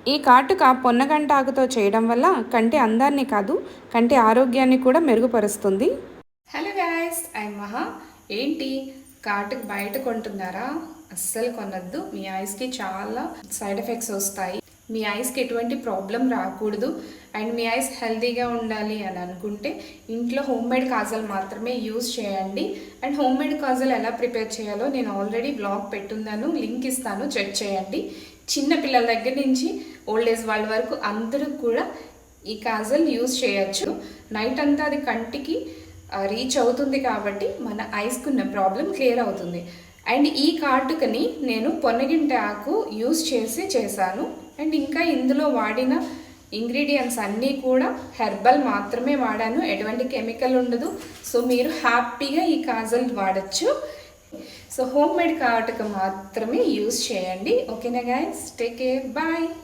ఈ కాటుక పొన్నగంట ఆకుతో చేయడం వల్ల కంటి అందాన్ని కాదు కంటి ఆరోగ్యాన్ని కూడా మెరుగుపరుస్తుంది. హలో గాయస్, ఐ మహా. ఏంటి కాటుక బయట కొంటున్నారా? అస్సలు కొనొద్దు. మీ ఐస్కి చాలా సైడ్ ఎఫెక్ట్స్ వస్తాయి. మీ ఐస్కి ఎటువంటి ప్రాబ్లం రాకూడదు అండ్ మీ ఐస్ హెల్తీగా ఉండాలి అని అనుకుంటే ఇంట్లో హోమ్మేడ్ కాజల్ మాత్రమే యూస్ చేయండి. అండ్ హోమ్మేడ్ కాజల్ ఎలా ప్రిపేర్ చేయాలో నేను ఆల్రెడీ బ్లాగ్ పెట్టున్నాను, లింక్ ఇస్తాను, చెక్ చేయండి. చిన్న పిల్లల దగ్గర నుంచి ఓల్డ్ ఏజ్ వాళ్ళ వరకు అందరూ కూడా ఈ కాజల్ యూస్ చేయొచ్చు. నైట్ అంతా అది కంటికి రీచ్ అవుతుంది కాబట్టి మన ఐస్కి ఉన్న ప్రాబ్లం క్లియర్ అవుతుంది. అండ్ ఈ కాటుకని నేను పొన్నగింట ఆకు యూస్ చేశాను. అండ్ ఇంకా ఇందులో వాడిన ఇంగ్రీడియంట్స్ అన్నీ కూడా హెర్బల్ మాత్రమే వాడాను, ఎటువంటి కెమికల్ ఉండదు. సో మీరు హ్యాపీగా ఈ కాజల్ వాడచ్చు. సో హోమ్ మేడ్ కాటుక మాత్రమే యూస్ చేయండి. ఓకేనా గైస్, టేక్ కేర్, బాయ్.